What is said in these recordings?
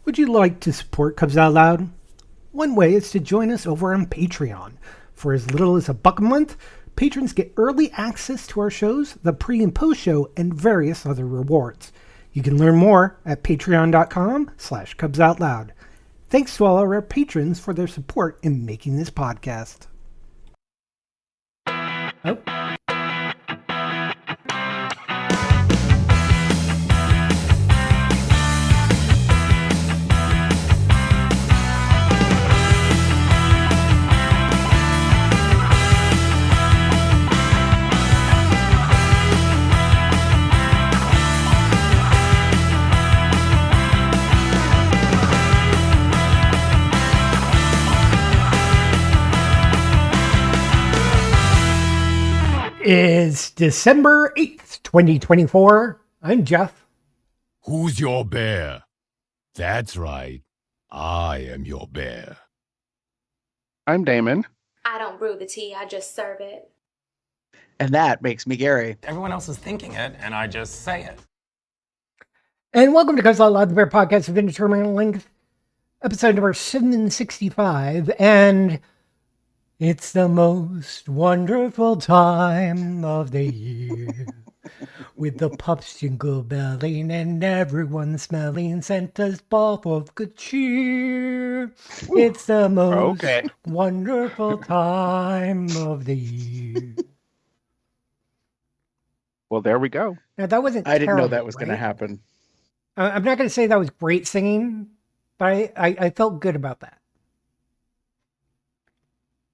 Would you like to support Cubs Out Loud? One way is to join us over on Patreon. For as little as $1 a month, patrons get early access to our shows, the pre- and post-show, and various other rewards. You can learn more at patreon.com/CubsOutLoud. Thanks to all our patrons for their support in making this podcast. Oh. It's December 8th, 2024. I'm Jeff. Who's your bear? That's right. I am your bear. I'm Damon. I don't brew the tea, I just serve it. And that makes me Gary. Everyone else is thinking it, and I just say it. And welcome to Cubs Out Loud, the Bear Podcast of Indeterminate Length, episode number 765. And it's the most wonderful time of the year, with the pups jingle belling and everyone smelling Santa's ball of good cheer. It's the most wonderful time of the year. Well, there we go. Now, that wasn't I didn't know terrible, that was going to right? happen. I'm not going to say that was great singing, but I felt good about that.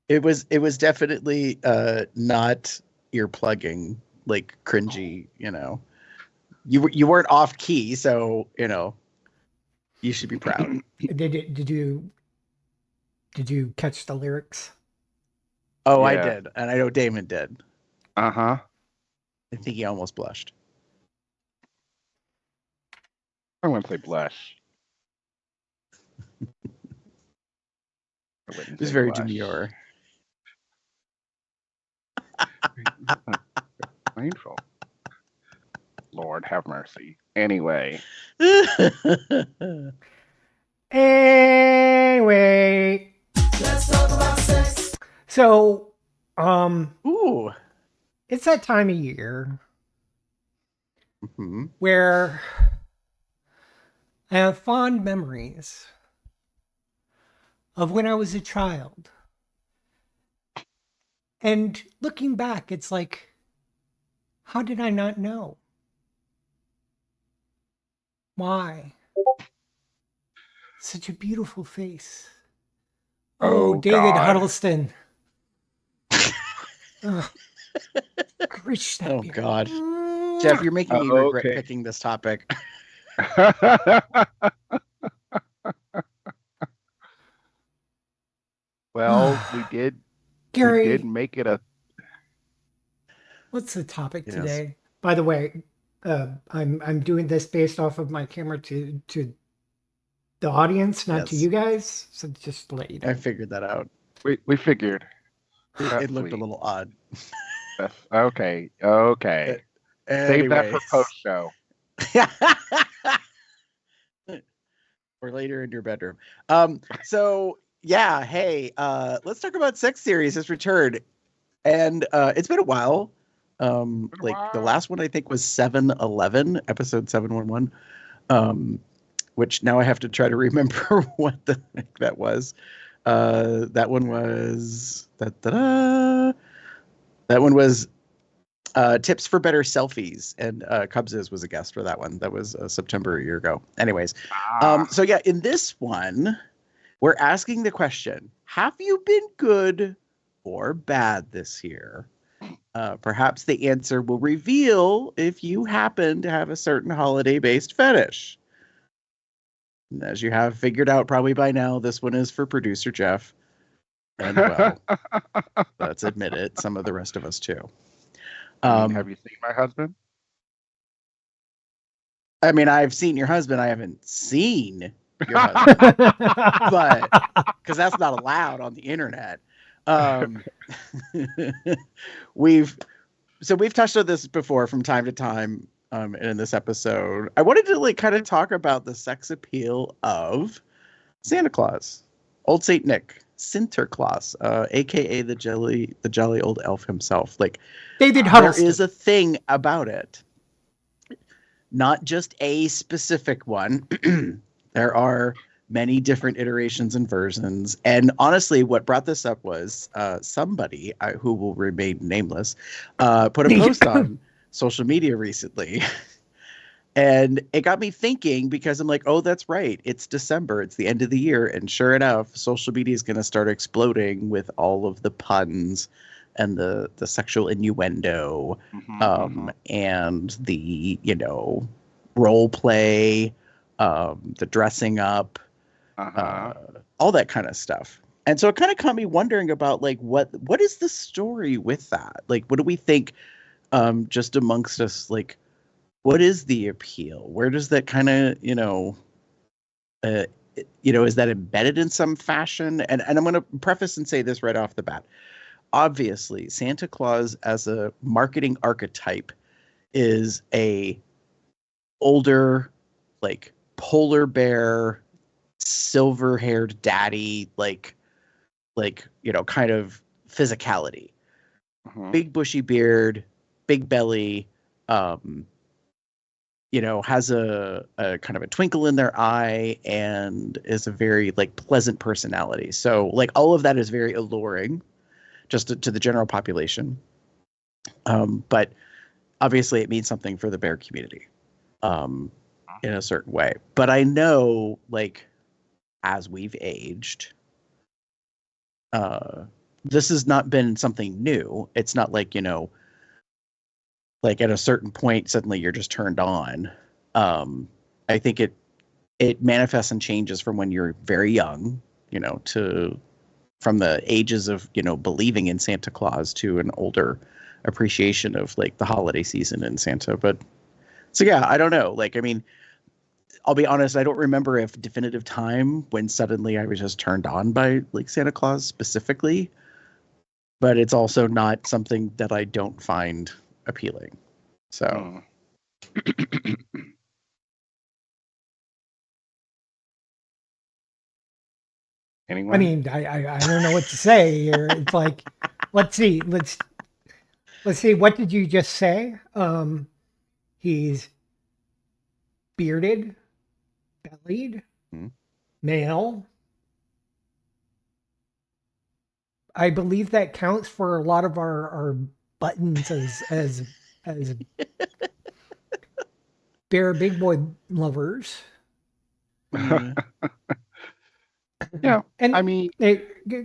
It was definitely not ear plugging, like cringy, you know. You weren't off key, so you know you should be proud. Did you catch the lyrics? Oh, Yeah. I did, and I know Damon did. Uh-huh. I think he almost blushed. I wouldn't say blush. It was very demure. Painful. Lord have mercy. Anyway. Anyway, Let's talk about sex. so Ooh. it's that time of year Mhm. where I have fond memories of when I was a child. And looking back, it's like, how did I not know? Why? Such a beautiful face. Oh, Oh, David God. Huddleston. Oh, Rich, Oh God, Jeff, you're making me regret Okay. picking this topic. Well, we did Gary, make it a what's the topic Yes. today? By the way, I'm doing this based off of my camera to the audience, not to Yes. you guys. So just to let you know. I figured that out. we figured. It looked a little odd. Okay. Save that for post show. Or later in your bedroom. So yeah, hey, let's talk about Sex Series has returned. And it's been a while. The last one I think was 711, episode 711. Which now I have to try to remember what the heck that was. That one was that one was tips for better selfies, and Cubses was a guest for that one. That was September a year ago. Anyways, so yeah, in this one, we're asking the question: have you been good or bad this year? Perhaps the answer will reveal if you happen to have a certain holiday-based fetish. And as you have figured out probably by now, this one is for producer Jeff. And well, let's admit it, some of the rest of us too. Have you seen my husband? I mean, I've seen your husband. I haven't seen your husband, but because that's not allowed on the internet. We've touched on this before from time to time. in this episode, I wanted to like kind of talk about the sex appeal of Santa Claus, Old Saint Nick, Sinterklaas, aka the jolly old elf himself. Like David Huddleston. There is a thing about it, not just a specific one. There are many different iterations and versions. And honestly, what brought this up was somebody who will remain nameless put a post on social media recently. And it got me thinking, because I'm like, oh, that's right. It's December. It's the end of the year. And sure enough, social media is going to start exploding with all of the puns and the sexual innuendo and the, role play, the dressing up, all that kind of stuff. And so it kind of got me wondering about like what is the story with that? Like, what do we think just amongst us? Like, what is the appeal? Where does that kind of, is that embedded in some fashion? And I'm going to preface and say this right off the bat. Obviously, Santa Claus as a marketing archetype is a older, like polar bear, silver-haired daddy, like kind of physicality. Big bushy beard, big belly, has a kind of a twinkle in their eye and is a very like pleasant personality. So like all of that is very alluring just to the general population. But obviously it means something for the bear community in a certain way. But I know like as we've aged, this has not been something new. It's not like, like at a certain point, suddenly you're just turned on. I think it manifests and changes from when you're very young, from the ages of, believing in Santa Claus to an older appreciation of like the holiday season in Santa. But so, yeah, I don't know. Like, I mean, I'll be honest, I don't remember a definitive time when suddenly I was just turned on by like Santa Claus specifically, but it's also not something that I don't find appealing. So anyone? I mean, I don't know what to say here. It's like, let's see. What did you just say? He's bearded, bellied, male. I believe that counts for a lot of our buttons as bear big boy lovers. Yeah, And I mean,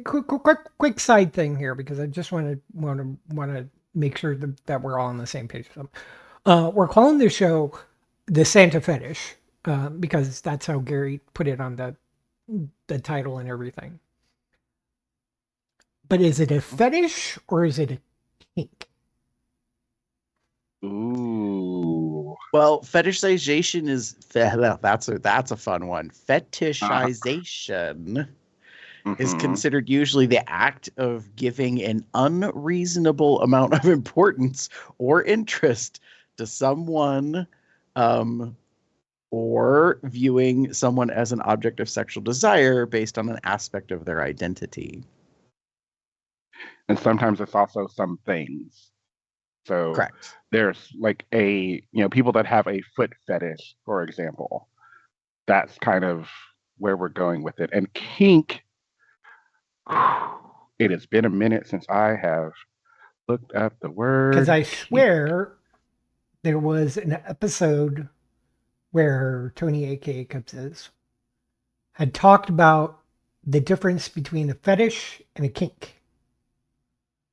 quick side thing here, because I just want to make sure that we're all on the same page. We're calling the show the Santa Fetish because that's how Gary put it on the title and everything. But is it a fetish or is it a kink? ooh. Well, fetishization is that's a fun one. Fetishization is considered usually the act of giving an unreasonable amount of importance or interest to someone, or viewing someone as an object of sexual desire based on an aspect of their identity. And sometimes it's also some things. So Correct. there's like people that have a foot fetish, for example. That's kind of where we're going with it. And kink, it has been a minute since I have looked up the word. Because I kink. swear there was an episode where Tony, aka Cubses, had talked about the difference between a fetish and a kink.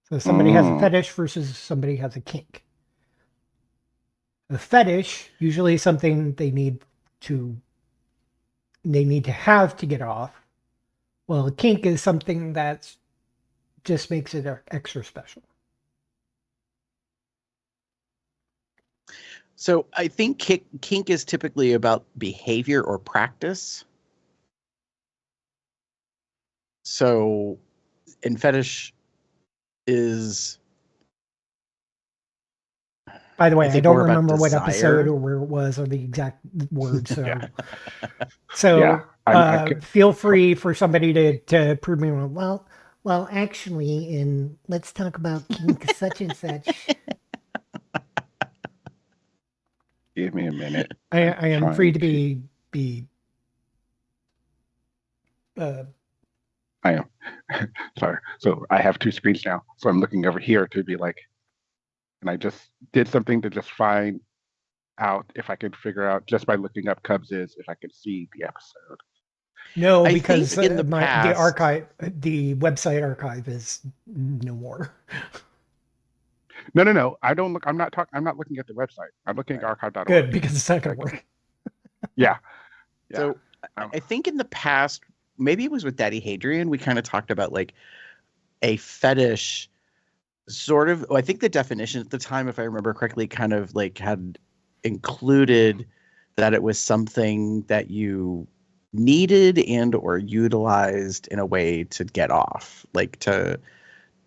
So somebody has a fetish versus somebody has a kink. A fetish usually something they need to have to get off. Well, a kink is something that just makes it extra special. So I think kink is typically about behavior or practice. So, and fetish is, By the way, I think don't more about remember what episode desire. or where it was or the exact words. So, Yeah. so Yeah. feel free for somebody to prove me wrong. Well, actually, in let's talk about kink such and such. Give me a minute. I am free Trying to be. I am. Sorry. So I have two screens now. So I'm looking over here to be like, and I just did something to just find out if I could figure out just by looking up Cubs is if I could see the episode. No, I because think in the past, the website archive is no more. No. I don't look. I'm not talking. I'm not looking at the website. I'm looking at archive.org. Good, because it's not going to work. Yeah. Yeah. so I think in the past, maybe it was with Daddy Hadrian, we kind of talked about like a fetish sort of. I think the definition at the time, if I remember correctly, kind of like had included that it was something that you needed and or utilized in a way to get off, like to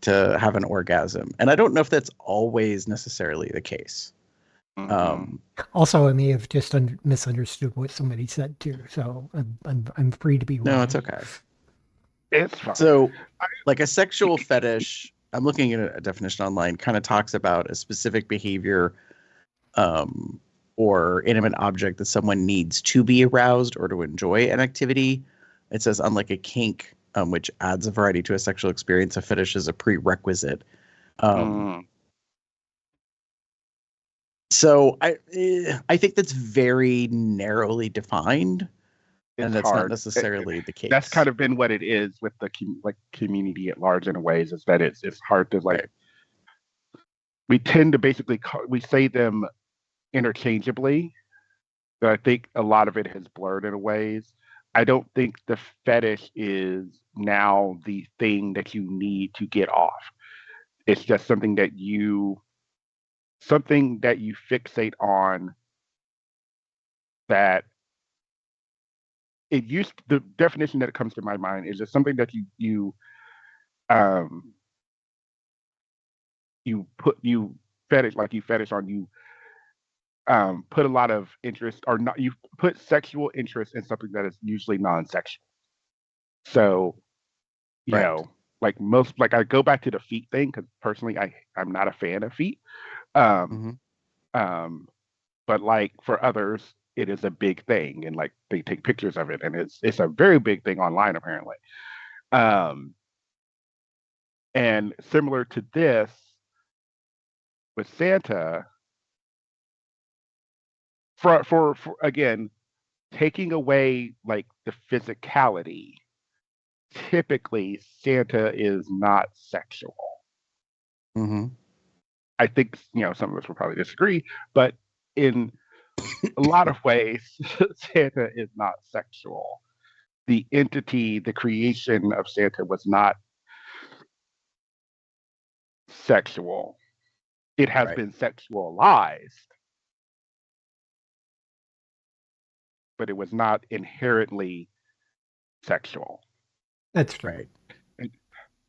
have an orgasm. And I don't know if that's always necessarily the case. Also, I may have just misunderstood what somebody said too, so I'm free to be wrong. No, it's okay. It's fine. So, like a sexual fetish, I'm looking at a definition online, kind of talks about a specific behavior or inanimate object that someone needs to be aroused or to enjoy an activity. It says, unlike a kink, which adds a variety to a sexual experience, a fetish is a prerequisite. So I think that's very narrowly defined, and that's hard. not necessarily the case. That's kind of been what it is with the community at large in a ways, is that it's hard to like. Right. We tend to basically we say them interchangeably, but I think a lot of it has blurred in ways. I don't think the fetish is now the thing that you need to get off. It's just something that you fixate on, that the definition that comes to my mind is just something that you fetish on, you put a lot of interest, or not, you put sexual interest in something that is usually non-sexual. So you know, like I go back to the feet thing, because personally I'm not a fan of feet. But like for others, it is a big thing, and like they take pictures of it, and it's a very big thing online apparently. And similar to this with Santa, for again, taking away like the physicality, typically Santa is not sexual. I think some of us will probably disagree, but in a lot of ways, Santa is not sexual. The entity, the creation of Santa was not sexual. It has been sexualized, but it was not inherently sexual. That's right.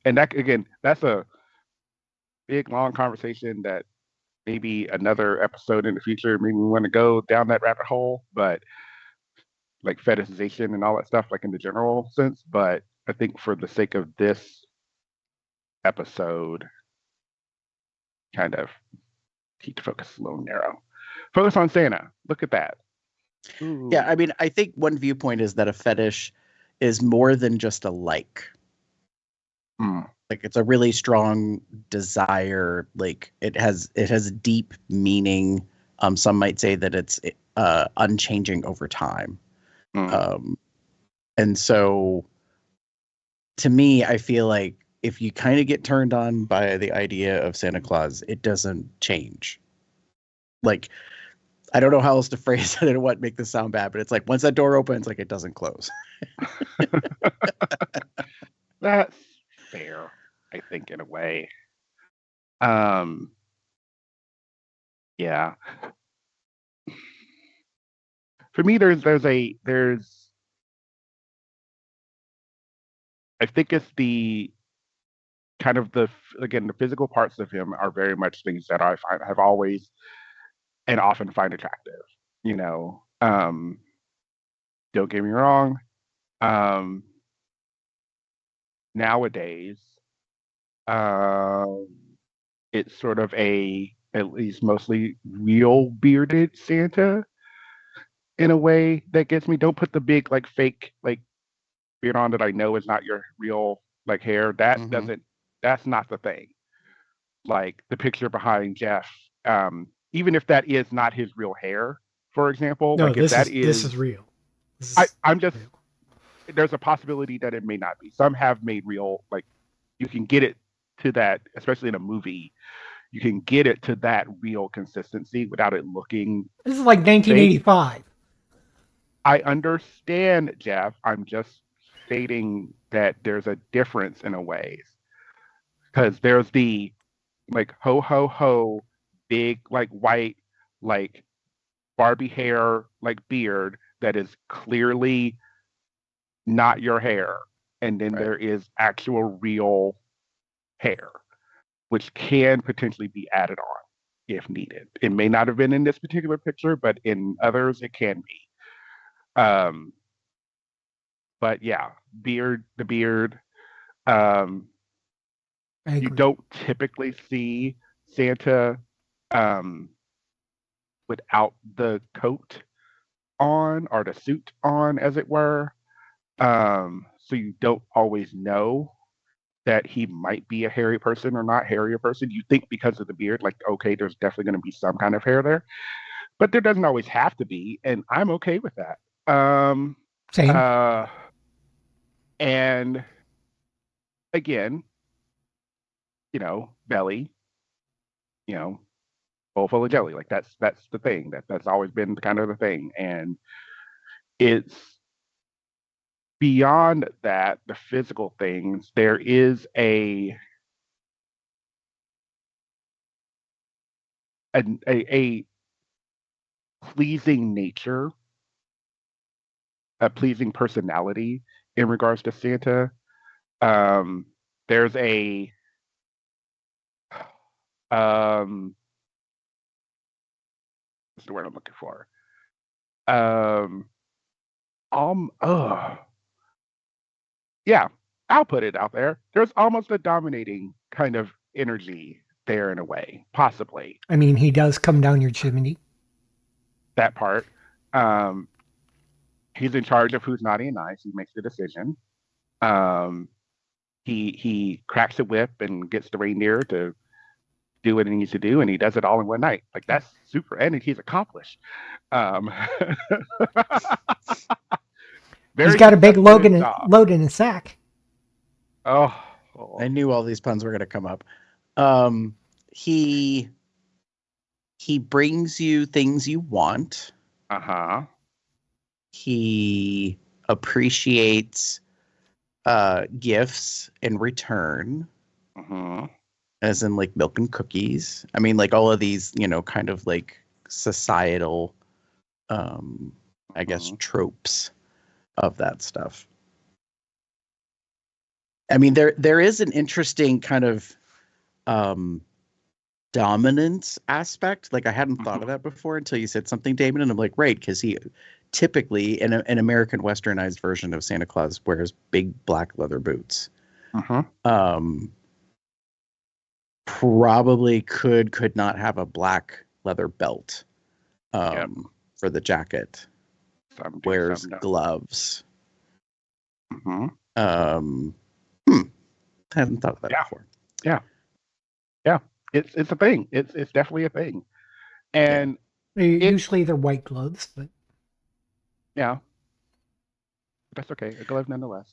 And that, again, that's a big, long conversation that maybe another episode in the future, maybe we want to go down that rabbit hole, but like fetishization and all that stuff, like in the general sense. But I think for the sake of this episode, kind of keep the focus a little narrow. Focus on Santa. Look at that. Ooh. Yeah, I mean, I think one viewpoint is that a fetish is more than just a like. Like it's a really strong desire. Like it has deep meaning. Some might say that it's unchanging over time. And so, to me, I feel like if you kind of get turned on by the idea of Santa Claus, it doesn't change. Like, I don't know how else to phrase it and what make this sound bad, but it's like once that door opens, like it doesn't close. That's fair, I think, in a way. Yeah. For me, there's I think it's the kind of the physical parts of him are very much things that I have always and often find attractive. You know, don't get me wrong. Um, Nowadays, um, it's sort of a at least mostly real bearded Santa in a way that gets me. Don't put the big like fake like beard on that I know is not your real like hair. That Mm-hmm. doesn't. That's not the thing. Like the picture behind Jeff, even if that is not his real hair, for example, No, like if that this is is, real. This is I'm just real. there's a possibility that it may not be. Some have made real like you can get it to that, especially in a movie, you can get it to that real consistency without it looking This is like fake. 1985. I understand, Jeff. I'm just stating that there's a difference in a ways because there's the like ho ho ho big like white like Barbie hair like beard that is clearly not your hair, and then Right. there is actual real hair which can potentially be added on if needed. It may not have been in this particular picture, but in others it can be. But yeah, the beard. Um, I you agree. don't typically see Santa um, without the coat on or the suit on, as it were. So you don't always know that he might be a hairy person or not hairy person. You think because of the beard, like, okay, there's definitely going to be some kind of hair there, but there doesn't always have to be, and I'm okay with that. Um, Same. uh, and again, belly, you know, bowl full of jelly. Like that's the thing. That's always been kind of the thing, and it's beyond that. The physical things. There is a pleasing nature, a pleasing personality in regards to Santa. Um, there's a what's the word I'm looking for? Um, uh, yeah, I'll put it out there. There's almost a dominating kind of energy there in a way, possibly I mean, he does come down your chimney. that part. Um, he's in charge of who's naughty and nice. He makes the decision. Um, he cracks a whip and gets the reindeer to do what he needs to do, and he does it all in one night. Like that's super, and he's accomplished. Um, He's very got a big successful at his job. load in his sack. Oh, I knew all these puns were going to come up. Um, he brings you things you want. uh-huh. He appreciates gifts in return, Uh-huh. as in like milk and cookies. I mean, like all of these, kind of like societal, I guess, tropes of that stuff. I mean, there is an interesting kind of dominance aspect. Like I hadn't thought of that before until you said something, Damon, and I'm like, right, because he typically in an American westernized version of Santa Claus wears big black leather boots. Uh-huh. Probably could not have a black leather belt for the jacket. Wears gloves. Uh-huh. I hadn't thought of that before. Yeah. It's a thing. It's definitely a thing. And Usually they're white gloves, but yeah, that's okay. A glove nonetheless.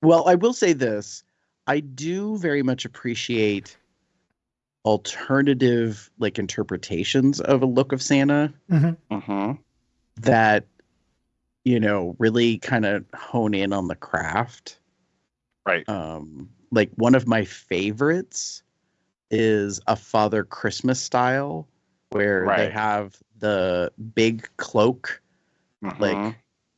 Well, I will say this: I do very much appreciate alternative like interpretations of a look of Santa that really kind of hone in on the craft. Right. Like one of my favorites is a Father Christmas style where they have the big cloak, like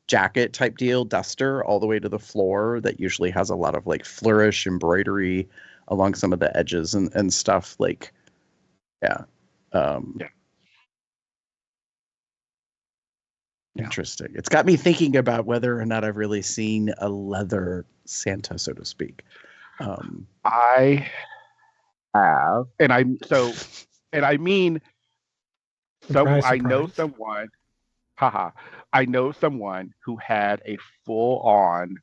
jacket type deal, duster all the way to the floor that usually has a lot of like flourish embroidery along some of the edges and stuff. Like, yeah. Yeah. Interesting. It's got me thinking about whether or not I've really seen a leather Santa, so to speak. I have, and I mean, Surprise, I know surprise. someone. Haha. I know someone who had a full-on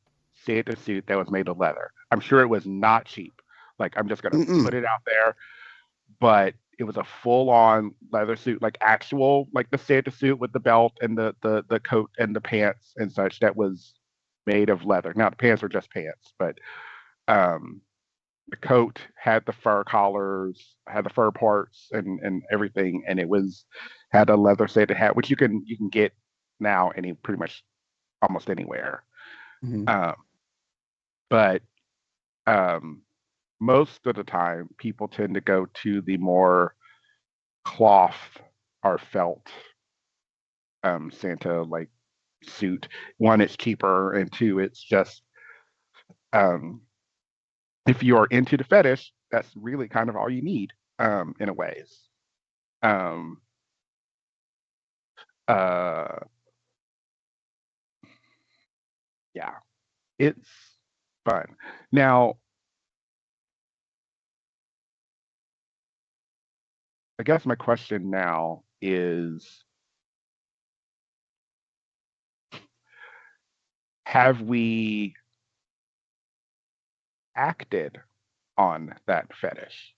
Santa suit that was made of leather. I'm sure it was not cheap. Like, I'm just gonna Mm-mm. put it out there, but it was a full-on leather suit, like actual, like the Santa suit with the belt and the coat and the pants and such that was made of leather. Now the pants were just pants, but um, the coat had the fur collars, had the fur parts and everything, and it was had a leather Santa hat, which you can get now any pretty much almost anywhere. Mhm. Um, but um, most of the time, people tend to go to the more cloth or felt Santa like suit. One, it's cheaper, and two, it's just um, if you are into the fetish, that's really kind of all you need in a ways. Um, uh, yeah, it's fun. Now, I guess my question now is, have we acted on that fetish?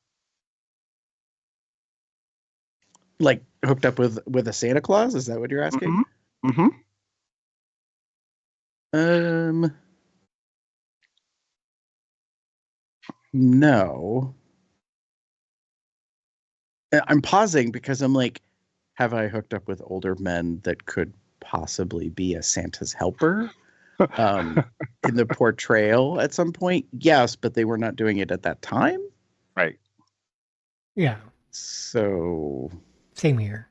Like hooked up with a Santa Claus? Is that what you're asking? Mm-hmm. Mm-hmm. Um, no. I'm pausing because I'm like, have I hooked up with older men that could possibly be a Santa's helper? In the portrayal at some point, yes, but they were not doing it at that time. Right. Yeah, So same here.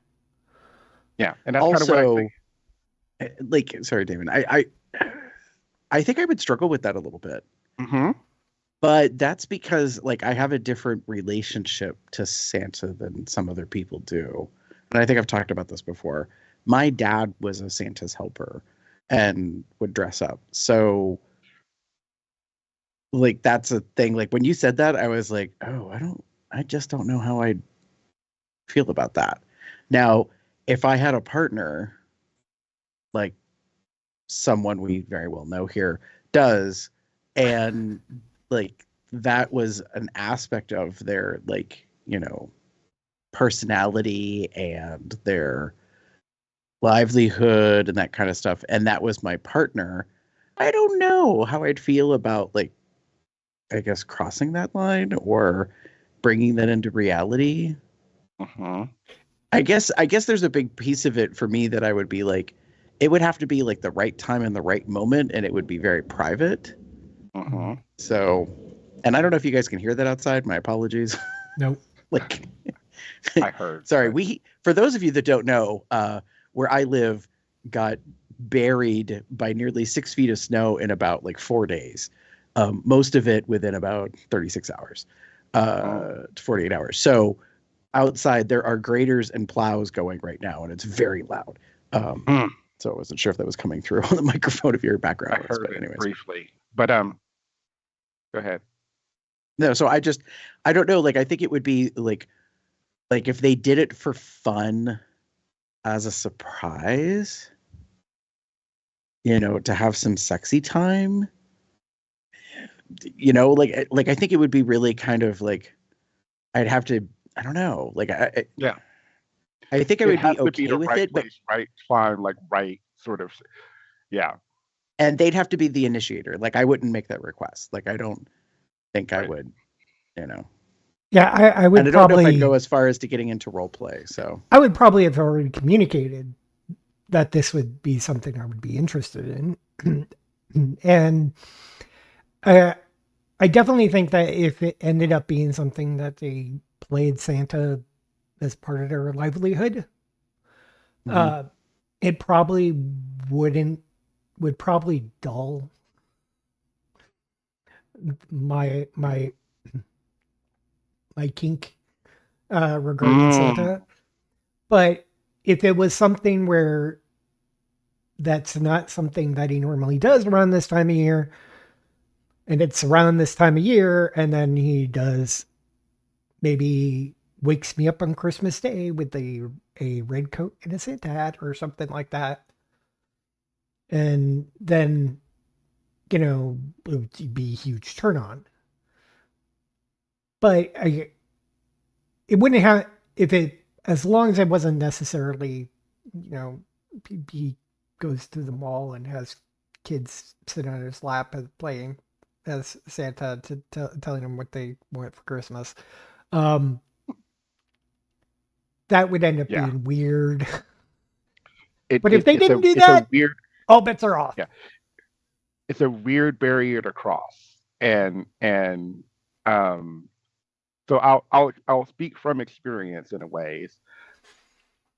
Yeah, and that's kind of what I think. also, like, sorry, Damon, I think I would struggle with that a little bit. Mm-hmm. But that's because like I have a different relationship to Santa than some other people do. And I think I've talked about this before. My dad was a Santa's helper and would dress up. So like that's a thing. Like when you said that, I was like, oh, I just don't know how I'd feel about that. Now, if I had a partner, like someone we very well know here does, and like that was an aspect of their like personality and their livelihood and that kind of stuff, and that was my partner, I don't know how I'd feel about like I guess crossing that line or bringing that into reality. Mm-hmm. I guess there's a big piece of it for me that I would be like, it would have to be like the right time and the right moment, and it would be very private. Mm-hmm. So, and I don't know if you guys can hear that outside. My apologies. Nope. Like, I heard. sorry. But We, for those of you that don't know, where I live got buried by nearly 6 feet of snow in about like 4 days. Most of it within about 36 hours, to 48 hours. So outside there are graders and plows going right now, and it's very loud. mm, So I wasn't sure if that was coming through on the microphone of your I background noise, heard but it anyways. briefly. But go ahead. No, so I don't know. Like, I think it would be like if they did it for fun as a surprise, to have some sexy time, like I think it would be really kind of like, I'd have to, I don't know, like Yeah, I think I it would has be to be okay the with right it, but place, right time, like right sort of. Yeah. and they'd have to be the initiator. Like, I wouldn't make that request. Like, I don't think I Right. would, you know. Yeah, I And would I don't know if I'd probably go as far as to getting into role play. So I would probably have already communicated that this would be something I would be interested in. And I definitely think that if it ended up being something that they played Santa as part of their livelihood, mhm. uh, it probably wouldn't would probably dull my my kink regarding Mm, Santa. But if it was something where that's not something that he normally does around this time of year. And it's around this time of year, and then he does maybe wakes me up on Christmas Day with a red coat and a Santa hat or something like that. And then, it would be a huge turn on. But it wouldn't have, if it, as long as it wasn't necessarily, he goes to the mall and has kids sit on his lap and playing as Santa telling them what they want for Christmas. That would end up being weird. But if they didn't do that, all bets are off. Yeah, it's a weird barrier to cross, and so I'll speak from experience in a ways.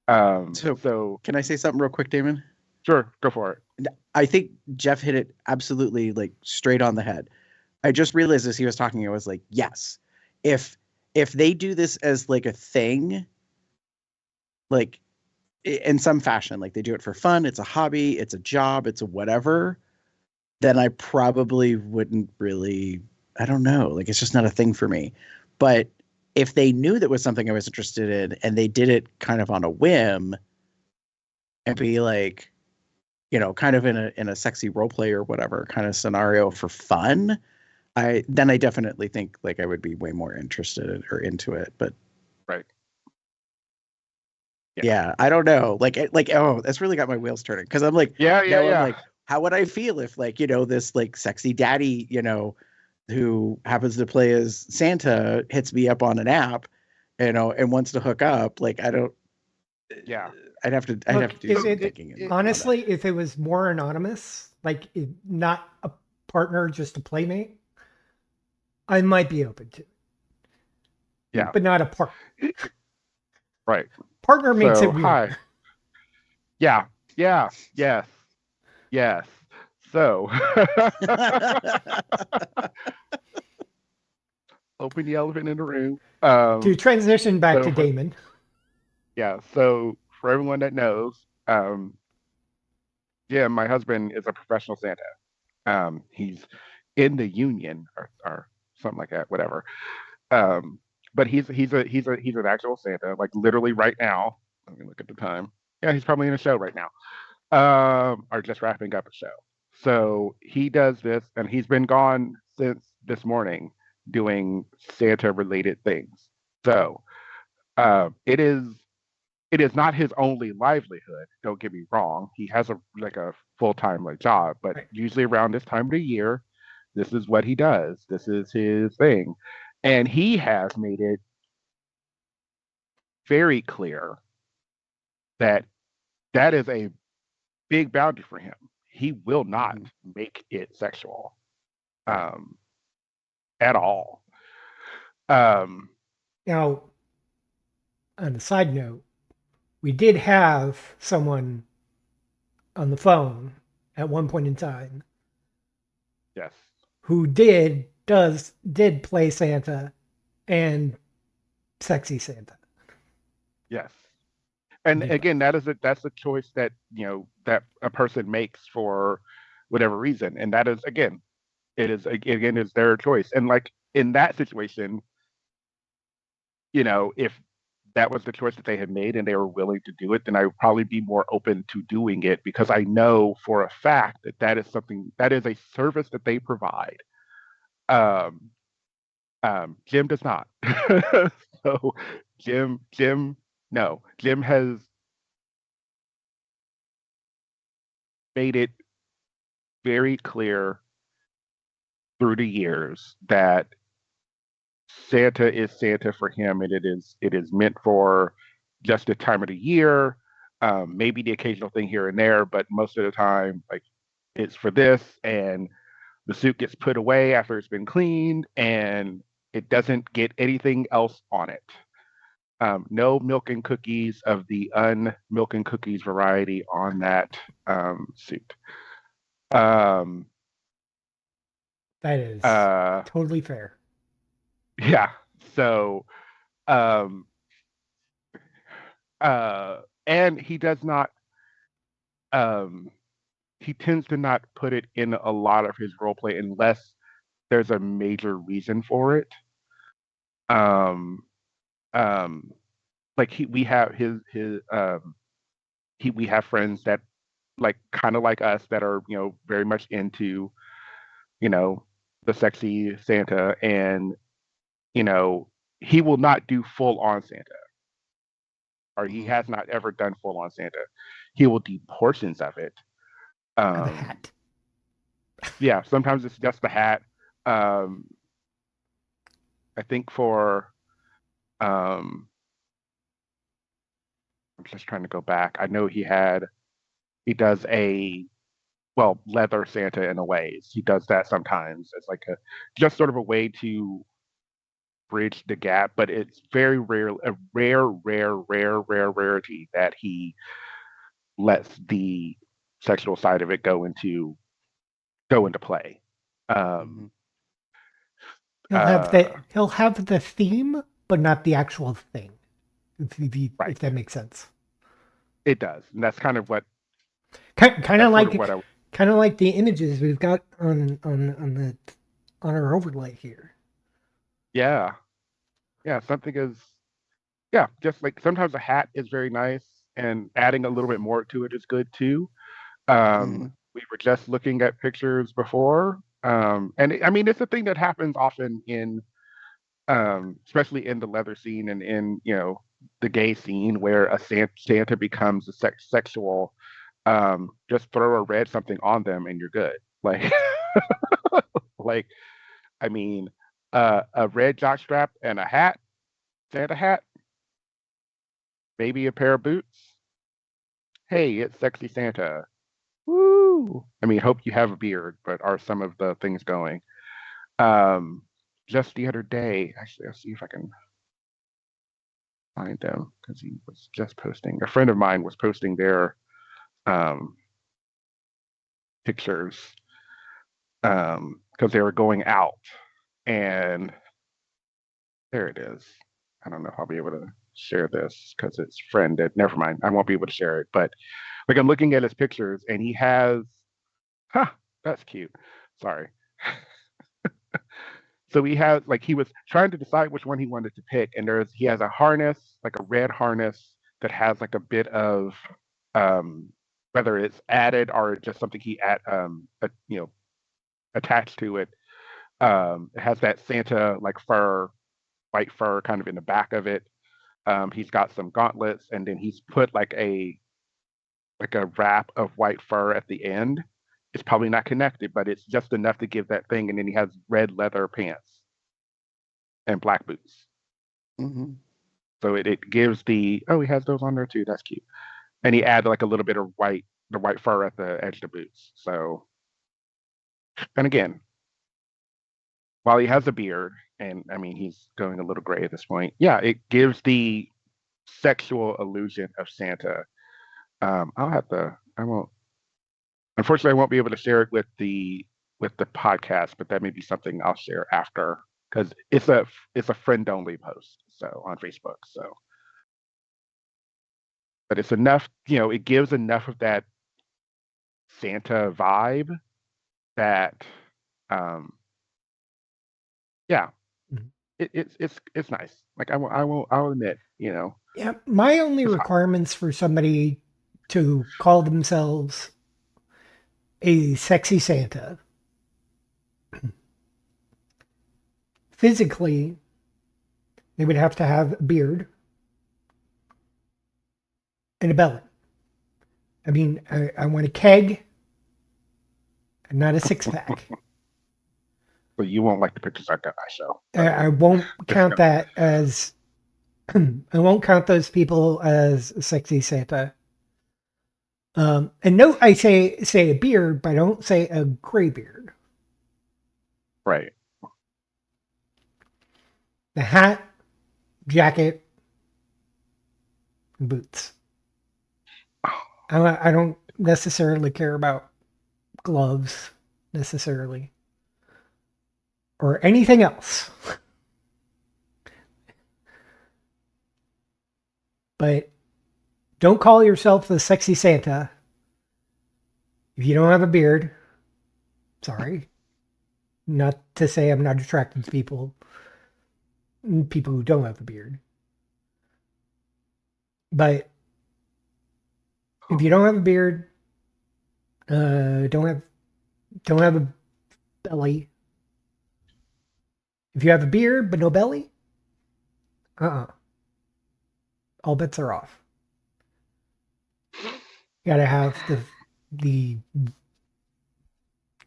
So can I say something real quick, Damon? Sure, go for it. I think Jeff hit it absolutely like straight on the head. I just realized as he was talking, I was like, yes, if they do this as like a thing, like in some fashion, like they do it for fun, it's a hobby, it's a job, it's a whatever, then I probably wouldn't really, I don't know, like it's just not a thing for me. But if they knew that was something I was interested in and they did it kind of on a whim and be like, kind of in a sexy role play or whatever kind of scenario for fun, I definitely think like I would be way more interested or into it. But right. Yeah, I don't know. Like, oh, that's really got my wheels turning because I'm like, yeah. I'm like, how would I feel if like, this like sexy daddy, who happens to play as Santa hits me up on an app, and wants to hook up? Like, I don't. Yeah. I'd have to do some thinking. Honestly, if it was more anonymous, like not a partner, just a playmate, I might be open to. Yeah. But not a partner. Right. Partner makes it weird. Hi. Yeah. Yes. So open the elephant in the room. To transition back to Damon. Yeah. So for everyone that knows, Jim, my husband, is a professional Santa. He's in the union or something like that, whatever. But he's an actual Santa, like literally right now. Let me look at the time. Yeah, he's probably in a show right now. Or just wrapping up a show. So he does this, and he's been gone since this morning doing Santa related things. So it is not his only livelihood. Don't get me wrong. He has a full-time job, but usually around this time of the year, this is what he does. This is his thing. And he has made it very clear that is a big boundary for him. He will not make it sexual at all. Now, on a side note, we did have someone on the phone at one point in time. Yes. Who did play Santa and sexy Santa. Yes. And again, that's a choice that that a person makes for whatever reason, and that is it's their choice. And like in that situation, if that was the choice that they had made and they were willing to do it, then I would probably be more open to doing it because I know for a fact that is something that is a service that they provide. Jim does not. So Jim has made it very clear through the years that Santa is Santa for him, and it is meant for just the time of the year. Maybe the occasional thing here and there, but most of the time, like it's for this, and the suit gets put away after it's been cleaned, and it doesn't get anything else on it. No milk and cookies of the un-milk and cookies variety on that suit. That is totally fair. Yeah. So, and he does not he tends to not put it in a lot of his role play unless there's a major reason for it. Um, um, like we have we have friends that like kind of like us that are very much into you know the sexy Santa, and you know he will not do full on Santa, or he Mhm. has not ever done full on Santa. He will do portions of it. Of a Um, hat. yeah, sometimes it's just the hat. Um, I think for um, I'm just trying to go back. I know he does a leather Santa in a way. He does that sometimes. It's like a just sort of a way to bridge the gap, but it's very rare, a rarity that he lets the sexual side of it go into play. Um, Mhm. uh, He'll have the theme, but not the actual thing. If right, that makes sense. it does, and that's kind of what Kind of that's sort of like what I the images we've got on our overlay here. yeah something is yeah, just like sometimes a hat is very nice, and adding a little bit more to it is good too. Mhm. We were just looking at pictures before, and I mean, it's a thing that happens often in, especially in the leather scene and in the gay scene, where a Santa becomes a sexual. Just throw a red something on them and you're good. Like, like I mean, a red jockstrap and a hat, Santa hat, maybe a pair of boots. Hey, it's sexy Santa. Woo! I mean, hope you have a beard, but are some of the things going? Um, just the other day, actually, I'll see if I can find them because he was just posting. A friend of mine was posting their um, pictures because they were going out, and there it is. I don't know if I'll be able to share this because it's friended. Never mind, I won't be able to share it. But like, I'm looking at his pictures, and he has, huh, that's cute. Sorry. So he was trying to decide which one he wanted to pick, and he has a harness, like a red harness that has like a bit of um, whether it's added or just something he attached to it. It has that Santa like white fur kind of in the back of it. He's got some gauntlets, and then he's put like a wrap of white fur at the end. It's probably not connected, but it's just enough to give that thing. And then he has red leather pants and black boots. Mhm. So it gives he has those on there too. That's cute. And he added like a little bit of the white fur at the edge of the boots. So, and again, while he has a beard, and I mean he's going a little gray at this point, yeah, it gives the sexual illusion of Santa. I won't, unfortunately, I won't be able to share it with the podcast, but that may be something I'll share after because it's a friend only post, so on Facebook. So, but it's enough, it gives enough of that Santa vibe that, um, yeah, Mhm. it's nice. Like I'll admit, Yeah, my only it's hot. requirements for somebody to call themselves a sexy Santa, physically, they would have to have a beard and a belly. I mean, I want a keg and not a six pack. But you won't like the pictures I show. I won't Just count that as I won't count those people as sexy Santa. And no, I say a beard, but I don't say a gray beard. right. The hat, jacket, and boots. I don't necessarily care about gloves necessarily or anything else. But don't call yourself the sexy Santa If you don't have a beard, sorry. Not to say I'm not attracted to people who don't have a beard. But if you don't have a beard, don't have a belly. If you have a beard but no belly, all bets are off. You gotta have the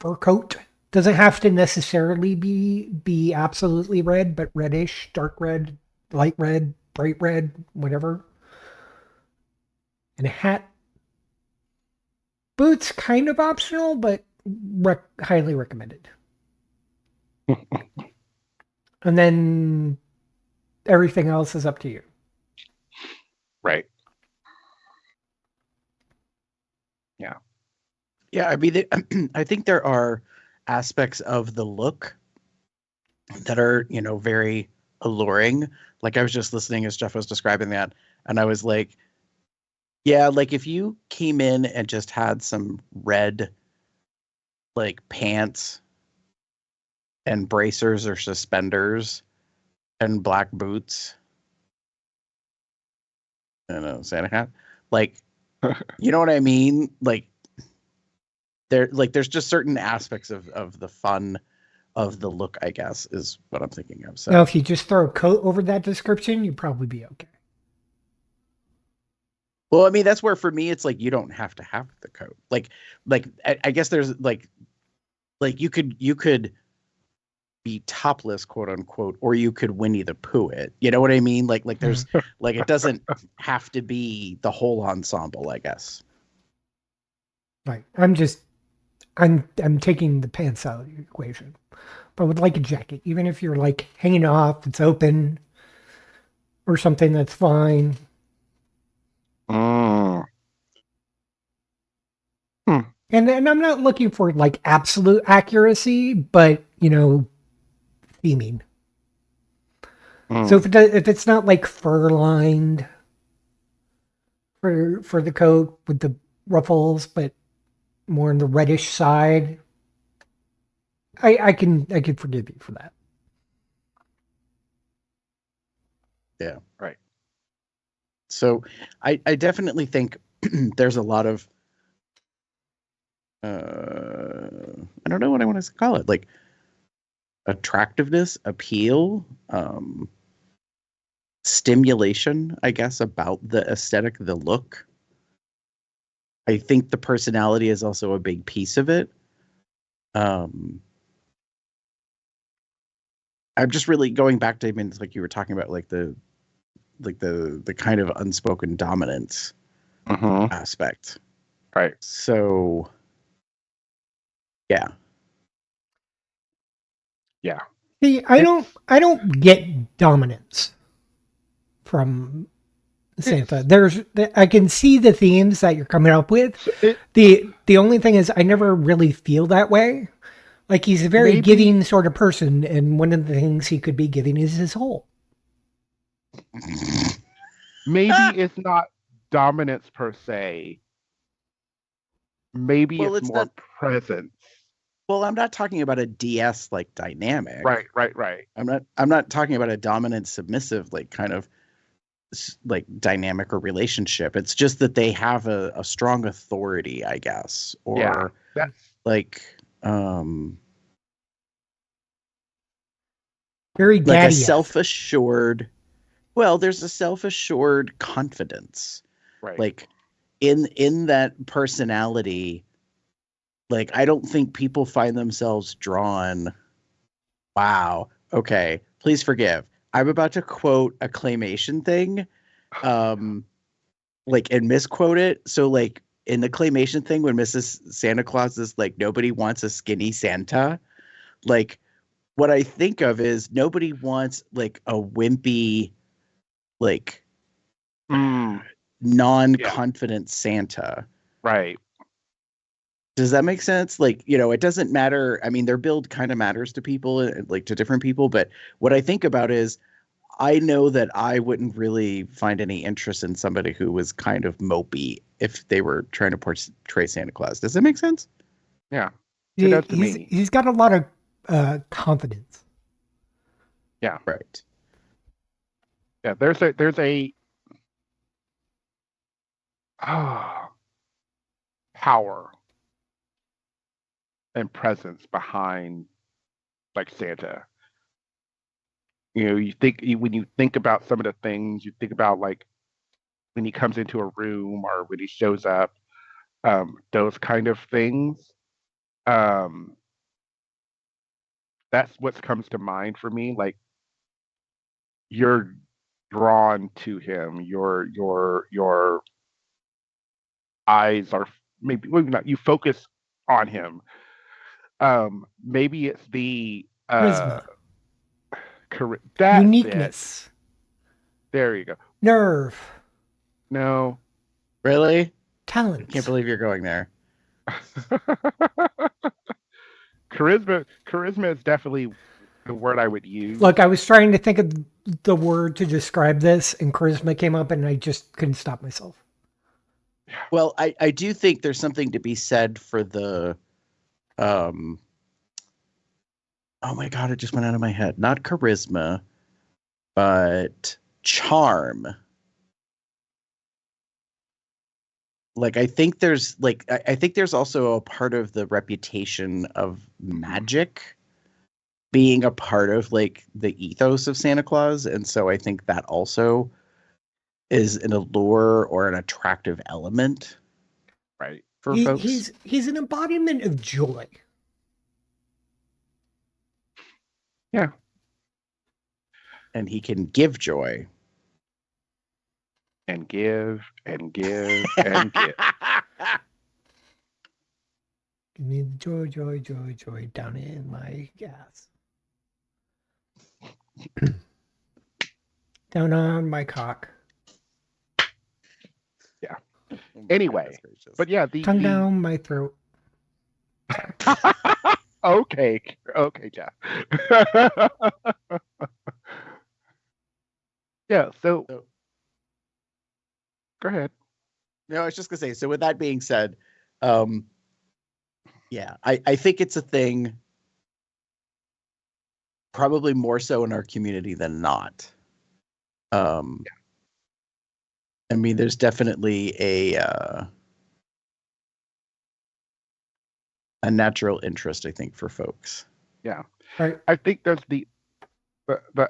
fur coat. Doesn't have to necessarily be absolutely red, but reddish, dark red, light red, bright red, whatever. And a hat. Boots kind of optional, but highly recommended. And then everything else is up to you. Right. Yeah. Yeah, I mean, I think there are aspects of the look that are, very alluring. Like I was just listening as Jeff was describing that, and I was like, yeah, like if you came in and just had some red, like pants and bracers or suspenders and black boots, and a Santa hat, like, you know what I mean? Like, there's just certain aspects of the fun of the look, I guess, is what I'm thinking of. So Now, if you just throw a coat over that description, you'd probably be okay. well, I mean, that's where for me it's like you don't have to have the coat. Like I guess there's like you could be topless, quote unquote, or you could Winnie the Pooh it. You know what I mean? Like there's like it doesn't have to be the whole ensemble, I guess. Right. I'm taking the pants out of the equation. But with like a jacket, even if you're like hanging off, it's open or something, that's fine. Mm. And I'm not looking for like absolute accuracy, but theming. So if it's not like fur lined for the coat with the ruffles, but more on the reddish side, I can forgive you for that. Yeah. Right. So I definitely think there's a lot of I don't know what I want to call it, like attractiveness, appeal, stimulation, I guess, about the aesthetic, the look. I think the personality is also a big piece of it. I'm just really going back to, I mean, it's like you were talking about, like the kind of unspoken dominance aspect. Right. So, yeah. Yeah. See, I don't get dominance from Santa. I can see the themes that you're coming up with. The only thing is I never really feel that way. Like he's a very giving sort of person, and one of the things he could be giving is his whole. Maybe it's not dominance per se. Maybe it's more presence. Well, I'm not talking about a DS like dynamic. Right. I'm not talking about a dominant submissive like kind of like dynamic or relationship. It's just that they have a strong authority, I guess, or that's like very like a self-assured. Well, there's a self-assured confidence, right? Like in that personality. Like, I don't think people find themselves drawn. Wow. Okay. Please forgive. I'm about to quote a claymation thing, like, and misquote it. So, like, in the claymation thing, when Mrs. Santa Claus is like, nobody wants a skinny Santa. Like, what I think of is nobody wants like a wimpy, like, non-confident Santa. Right. Does that make sense? Like, it doesn't matter. I mean, their build kind of matters to people, like to different people. But what I think about is I know that I wouldn't really find any interest in somebody who was kind of mopey if they were trying to portray Santa Claus. Does that make sense? Yeah, it does to me. He's got a lot of confidence. Yeah, Right. yeah. There's a power and presence behind like Santa. You know, when you think about some of the things, you think about like when he comes into a room or when he shows up, those kind of things. Um, that's what comes to mind for me. Like you're drawn to him. Your eyes are maybe not. You focus on him. Maybe it's the Charisma, that's it. uniqueness, There you go. nerve, No. Really? talent. Can't believe you're going there. Charisma is definitely the word I would use. Look, I was trying to think of the word to describe this, and charisma came up, and I just couldn't stop myself. Well, I do think there's something to be said for the oh my god, it just went out of my head. Not charisma, but charm. Like I think there's also a part of the reputation of magic being a part of like the ethos of Santa Claus, and so I think that also is an allure or an attractive element, right? For folks. He's an embodiment of joy. Yeah. And he can give joy. And give and give and give. Give me the joy, joy, joy, joy down in my gas. Down on my cock. Yeah. Anyway, but yeah, tongue down my throat. Okay, Jeff. Yeah. So, go ahead. No, I was just gonna say. So, with that being said, yeah, I think it's a thing. Probably more so in our community than not. Yeah. I mean, there's definitely a natural interest, I think, for folks. Yeah. Right. I think there's the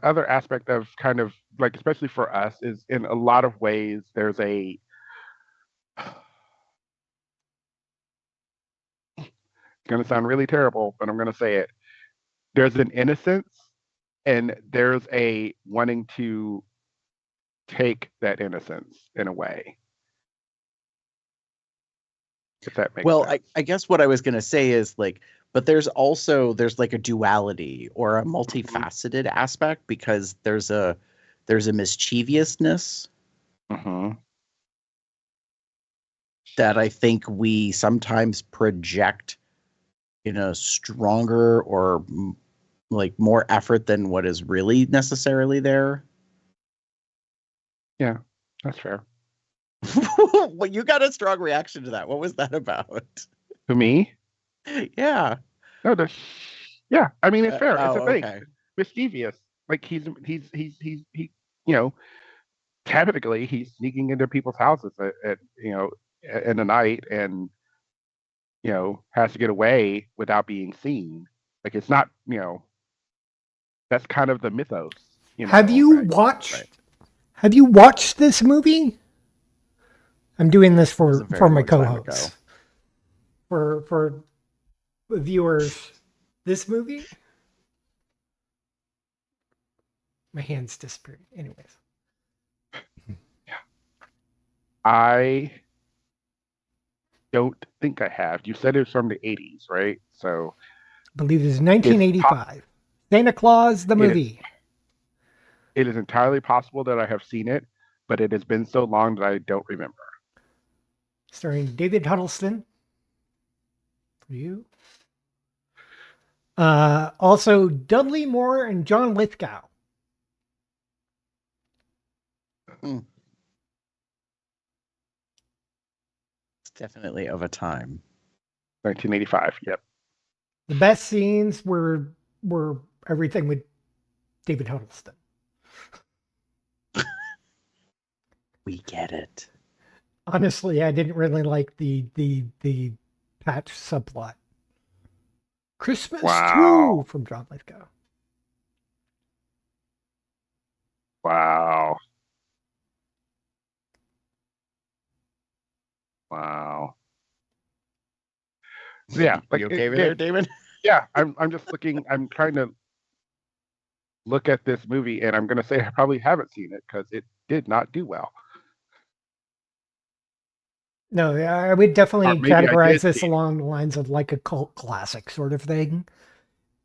other aspect of kind of like, especially for us, is in a lot of ways there's a it's going to sound really terrible, but I'm going to say it. There's an innocence and there's a wanting to take that innocence in a way. If that makes sense. I guess what I was going to say is like, but there's like a duality or a multifaceted aspect, because there's a mischievousness that I think we sometimes project in a stronger or like more effort than what is really necessarily there. Yeah, that's fair. Well, you got a strong reaction to that. What was that about? To me? Yeah. No, yeah. I mean, it's fair. It's a thing. Okay. Mischievous. Like he, you know, typically he's sneaking into people's houses at in the night, and has to get away without being seen. Like it's not, that's kind of the mythos. Have you watched? Right. Have you watched this movie? I'm doing this for my co-hosts. For viewers, this movie. My hand's disappeared. Anyways. Yeah. I don't think I have. You said it was from the 80s, right? So I believe it was 1985. Santa Claus, the movie. It is entirely possible that I have seen it, but it has been so long that I don't remember. Starring David Huddleston. For you. Also Dudley Moore and John Lithgow. Definitely of a time. 1985. Yep. The best scenes were everything with David Huddleston. We get it. Honestly, I didn't really like the Patch subplot. Christmas Wow. 2 from John Lithgow. Wow. Wow. Yeah. Like, you okay over there, David? Yeah. I'm just looking. I'm trying to look at this movie, and I'm going to say I probably haven't seen it because it did not do well. No, I would Or definitely maybe I categorize did this see it. along the lines of like a cult classic sort of thing.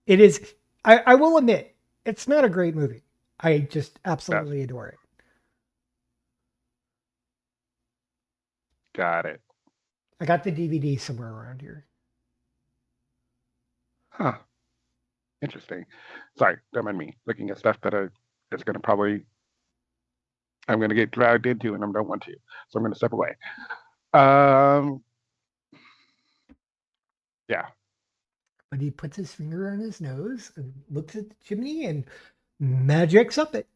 It is. I will admit, it's not a great movie. I just absolutely adore it. Got it. I got the DVD somewhere around here. Huh. Interesting. Sorry, don't mind me looking at stuff that is going to probably I'm going to get dragged into, and I don't want to, so I'm going to step away. Yeah. But he puts his finger on his nose and looks at the chimney and magics up it.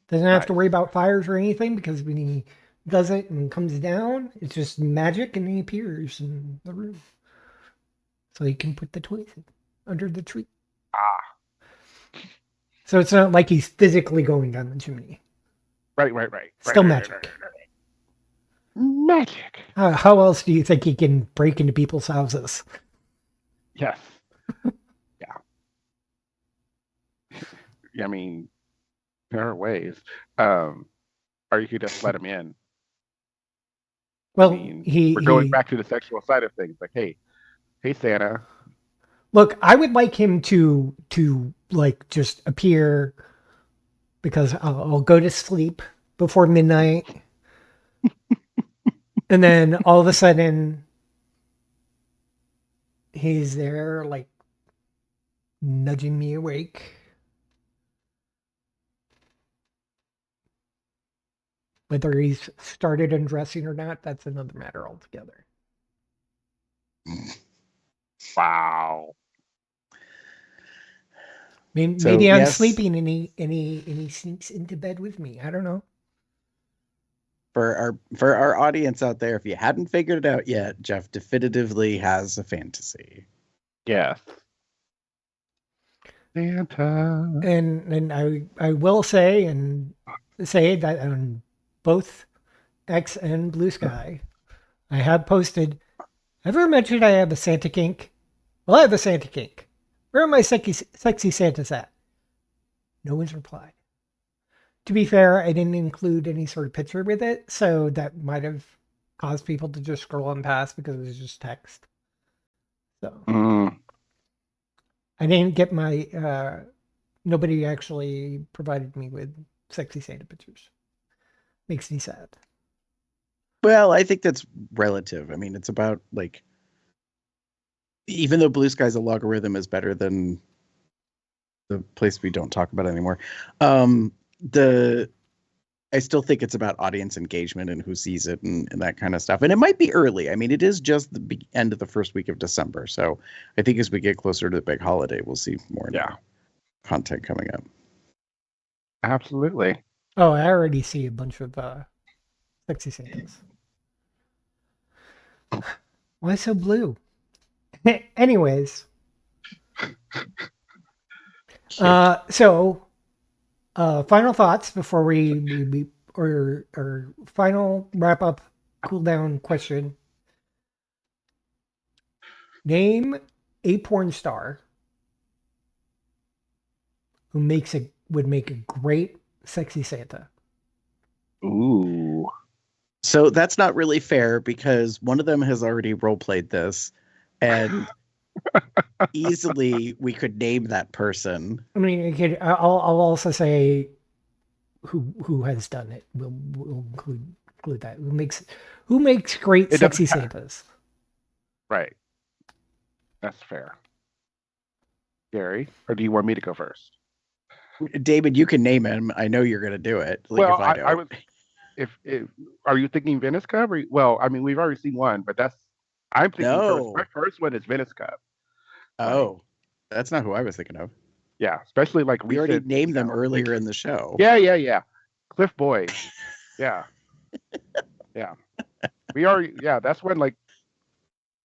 Doesn't have to Nice. worry about fires or anything because when he does it and comes down, it's just magic and he appears in the room. So he can put the toys under the tree. So it's not like he's physically going down the chimney. Right. Still Right. magic. Magic. How else do you think he can break into people's houses? Yes. Yeah. I mean, there are ways. Or you could just let him in. Well, I mean, we're going back to the sexual side of things. Like, hey Santa. Look, I would like him to like just appear because I'll go to sleep before midnight. And then all of a sudden he's there like nudging me awake. Whether he's started undressing or not, that's another matter altogether. Wow. Maybe I'm sleeping and he sneaks into bed with me. I don't know. For our audience out there, if you hadn't figured it out yet, Jeff definitively has a fantasy. Yes. Santa. And I will say that on both X and Blue Sky, I have posted. Ever mentioned I have a Santa kink? Well, I have a Santa kink. Where are my sexy Santas at? No one's replied. To be fair, I didn't include any sort of picture with it, so that might have caused people to just scroll on past because it was just text. So I didn't get my. Nobody actually provided me with sexy Santa pictures. Makes me sad. Well, I think that's relative. I mean, it's about like, even though Blue Sky's algorithm is better than the place we don't talk about anymore, I still think it's about audience engagement and who sees it and that kind of stuff. And it might be early. I mean, it is just the end of the first week of December. So I think as we get closer to the big holiday, we'll see more content coming up. Absolutely. Oh, I already see a bunch of sexy Santas. Why so blue? Anyways. So final thoughts before we or final wrap up cool down question. Name a porn star who would make a great sexy Santa. Ooh. So that's not really fair because one of them has already role played this, and easily we could name that person. I mean, I'll also say who has done it. We'll include that. Who makes great sexy Santas? Right. That's fair. Gary, or do you want me to go first? David, you can name him. I know you're gonna do it. Like Well, if I I don't. was if are you thinking Venice Cup? Or, well, I mean, we've already seen one, but I'm thinking first. My No. first one is Venice Cup. Like, Oh, that's not who I was thinking of. yeah, especially like We already recent, named them like, earlier in the show. yeah. Cliff Boy. Yeah, yeah. We already, yeah. That's when, like,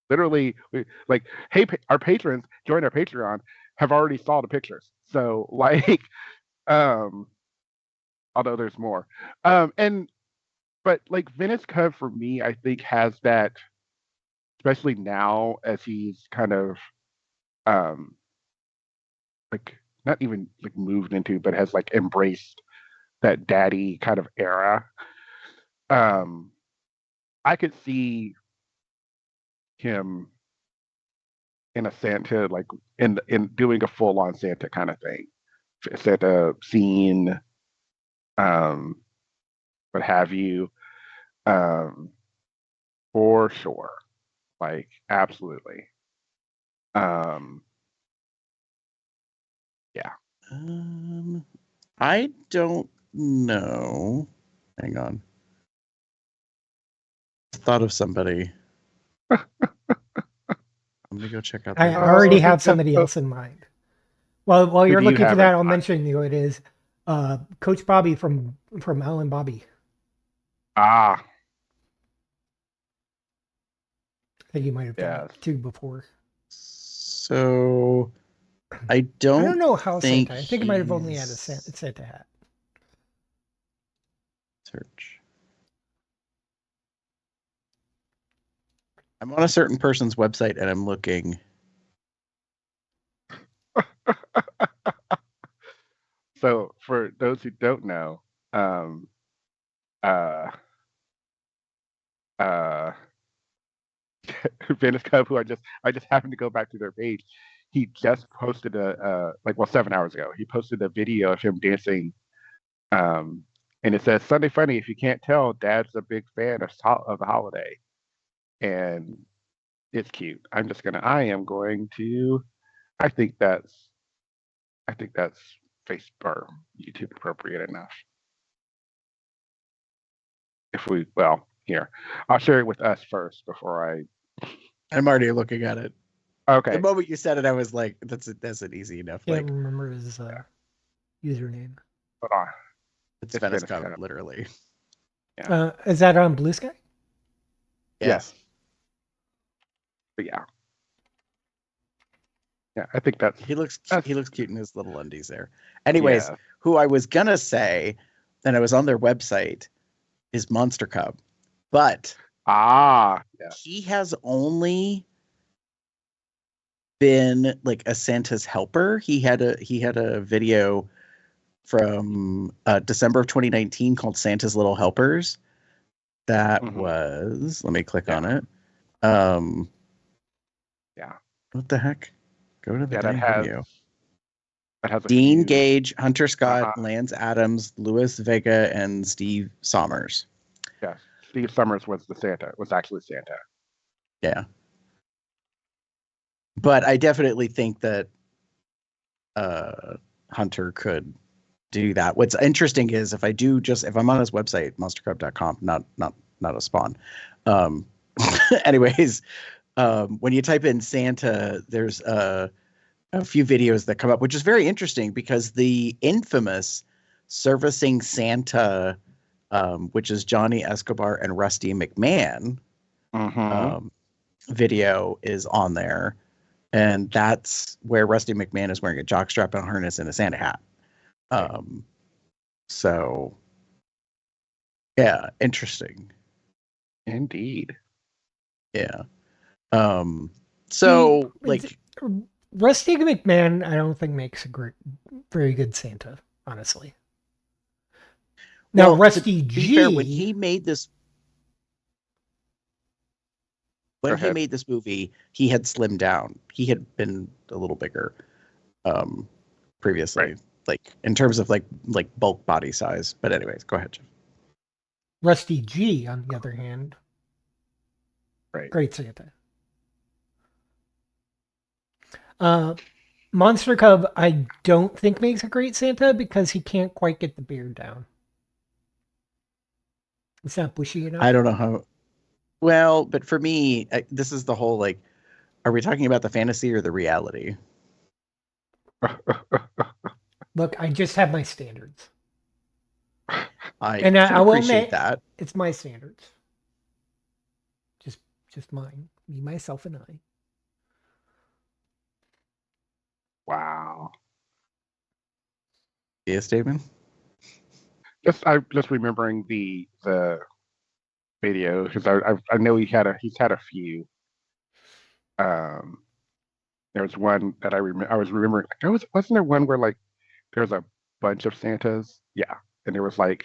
literally, like, hey, our patrons join our Patreon have already saw the pictures. So, like, um, although there's more, and but like Venice Cup for me, I think has that, especially now as he's kind of um like not even like moved into, but has like embraced that daddy kind of era. Um, I could see him in a Santa, like in doing a full on Santa kind of thing, Santa scene, um, what have you, um, for sure, like absolutely, um, yeah. Um, I don't know. Hang on. Thought of somebody. I'm gonna go check out I their already Who have website. somebody else in mind. Well, while who you're do you looking for have in that, I'll mind? mention who it is. Coach Bobby from Alan Bobby. Ah, I think you might have done yes. it too before. So I I don't don't know how think Santa. I think it might have only had a he's- Santa hat. search. I'm on a certain person's website and I'm looking. So for those who don't know, um, uh, uh, Venice Cub, who I just happened to go back to their page. He just posted like, well, 7 hours ago. He posted a video of him dancing, um, and it says Sunday Funny. If you can't tell, Dad's a big fan of the holiday, and it's cute. I am going to. I think that's I think that's Facebook or YouTube appropriate enough. If we, well, here, I'll share it with us first before I. I'm already looking at it. The Okay, moment you said it, I was like, that's an easy enough. Can't Like remember his username. hold on. it's It's Venice Venice Cup, Cup. literally. Yeah. Is that on Blue Sky? Yes. But yeah. Yeah, I think that's He looks that's cute in his little undies there. Anyways, yeah. who I was gonna say, and I was on their website, is Monster Cub, but Ah, yeah. he has only been like a Santa's helper. He had a video from December of 2019 called Santa's Little Helpers. That Mhm. was, let me click Yeah. on it. Um, Yeah. what the heck? Go to the Yeah, dang video. that has a Dean few. Gage, Hunter Scott, Uh-huh. Lance Adams, Louis Vega, and Steve Sommers. Yes. Steve Summers was actually Santa. Yeah. But I definitely think that Hunter could do that. What's interesting is if I'm on his website, monstercub.com, not a spawn. Um, anyways, when you type in Santa, there's a few videos that come up, which is very interesting because the infamous Servicing Santa, which is Johnny Escobar and Rusty McMahon, Mm-hmm. video is on there. And that's where Rusty McMahon is wearing a jockstrap and a harness and a Santa hat. So yeah, interesting. Indeed. Yeah. So like Rusty McMahon, I don't think makes a very good Santa, honestly. Now, well, Rusty to be G. fair, when he made this movie, he had slimmed down. He had been a little bigger previously, Right. like in terms of like bulk body size. But anyways, go ahead, Jeff. Rusty G, on the other hand, Right. great Santa. Monster Cub, I don't think makes a great Santa because he can't quite get the beard down. It's not bushy enough. I don't know how. Well, but for me, this is the whole like, are we talking about the fantasy or the reality? Look, I just have my standards. I And can I will appreciate admit, that. it's my standards. Just mine. Me, myself, and I. Wow. Yes, David. I'm just remembering the video because I know he's had a few. Um, there was one that I was remembering. Wasn't there one where like there was a bunch of Santas? Yeah, and there was like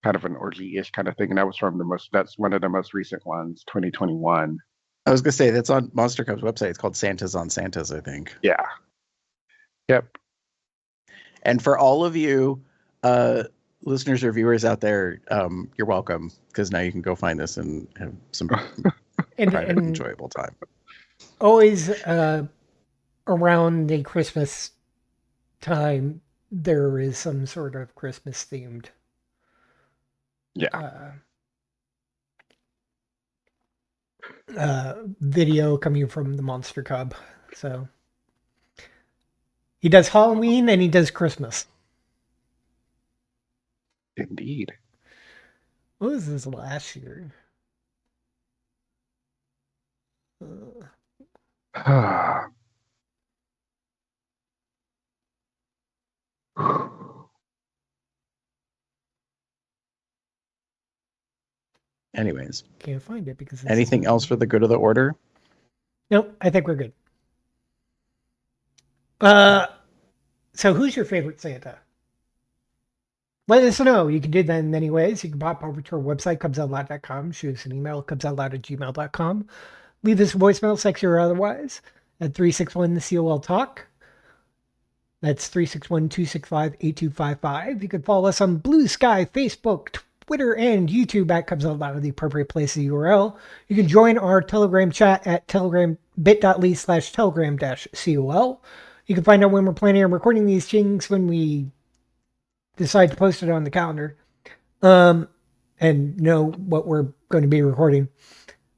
kind of an orgy-ish kind of thing, and that's one of the most recent ones, 2021. I was gonna say that's on Monster Cub's website. It's called Santas on Santas, I think. Yeah. Yep. And for all of you listeners or viewers out there, you're welcome because now you can go find this and have some private, enjoyable time. Always around the Christmas time, there is some sort of Christmas themed. Yeah. Video coming from the Monster Cub. So he does Halloween and he does Christmas. Indeed. What was this last year? Anyways, Can't find it because anything else for the good of the order? Nope, I think we're good. So who's your favorite Santa? Let us know. You can do that in many ways. You can pop over to our website, cubsoutloud.com, shoot us an email, cubsoutloud@gmail.com. Leave us a voicemail, sexy or otherwise, at 361-COL Talk. That's 361-265-8255. You can follow us on Blue Sky, Facebook, Twitter, and YouTube at Cubs Out Loud, the appropriate place of the URL. You can join our Telegram chat at bit.ly/telegram-col. You can find out when we're planning on recording these things when we decide to post it on the calendar, and know what we're going to be recording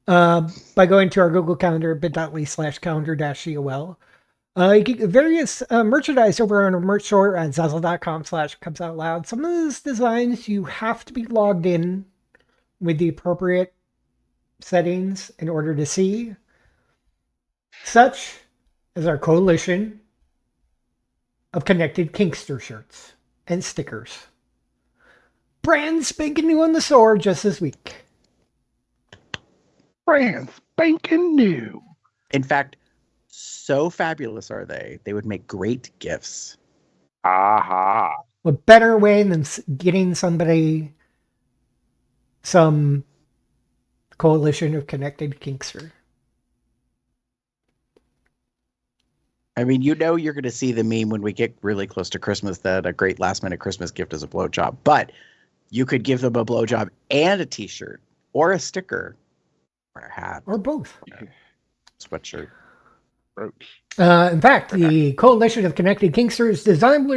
by going to our Google Calendar, bit.ly/calendar-col. You get various merchandise over on our merch store at zazzle.com/cubsoutloud. Some of those designs you have to be logged in with the appropriate settings in order to see, such as our coalition of connected Kinkster shirts and stickers. Brand spanking new on the store just this week. Brand spanking new. In fact, so fabulous are they would make great gifts. Aha. What better way than getting somebody some coalition of connected Kinkster? I mean, you're going to see the meme when we get really close to Christmas that a great last minute Christmas gift is a blowjob. But you could give them a blowjob and a T-shirt or a sticker or a hat or both. Sweatshirt. In fact, the Coalition of Connected Kinksters is designed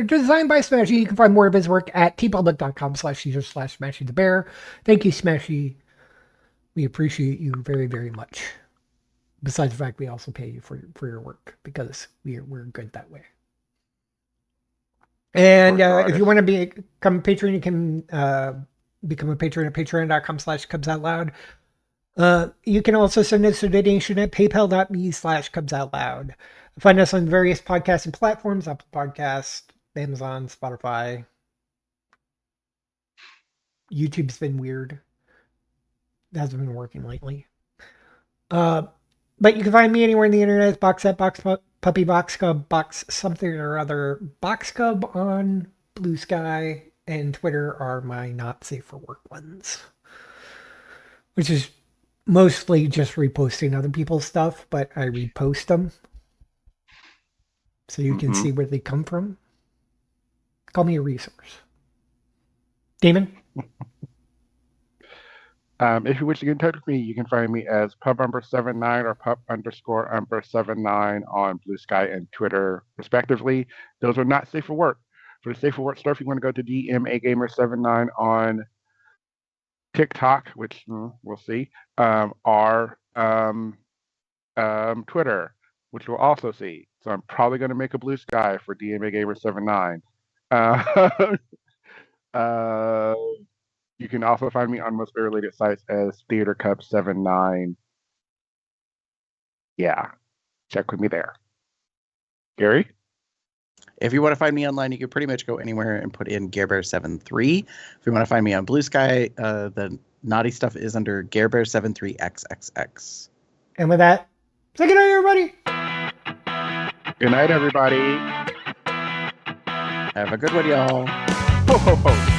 by Smashy. You can find more of his work at tpublic.com/user/Smashy the Bear. Thank you, Smashy. We appreciate you very, very much. Besides the fact we also pay you for your work because we're good that way. And if you want to become a patron, you can become a patron at patreon.com/cubsoutloud. You can also send us a donation at paypal.me/cubsoutloud. Find us on various podcasting platforms, Apple Podcasts, Amazon, Spotify. YouTube's been weird. It hasn't been working lately. But you can find me anywhere in the internet. Boxset, Box Puppy, Box Cub, Box something or other. Box Cub on Blue Sky and Twitter are my not safe for work ones. Which is mostly just reposting other people's stuff, but I repost them. So you can see where they come from. Call me a resource. Damon? If you wish to get in touch with me, you can find me as pub_79 or pub_79 on Blue Sky and Twitter, respectively. Those are not safe for work. For the safe for work stuff, you want to go to DMAGamer79 on TikTok, which we'll see, or Twitter, which we'll also see. So I'm probably going to make a Blue Sky for DMAGamer79. You can also find me on most related sites as Theater Cup 79. Yeah, check with me there. Gary? If you want to find me online, you can pretty much go anywhere and put in GareBear73. If you want to find me on Blue Sky, the naughty stuff is under GareBear73XXX. And with that, say good night, everybody. Good night, everybody. Have a good one, y'all. Ho, ho, ho.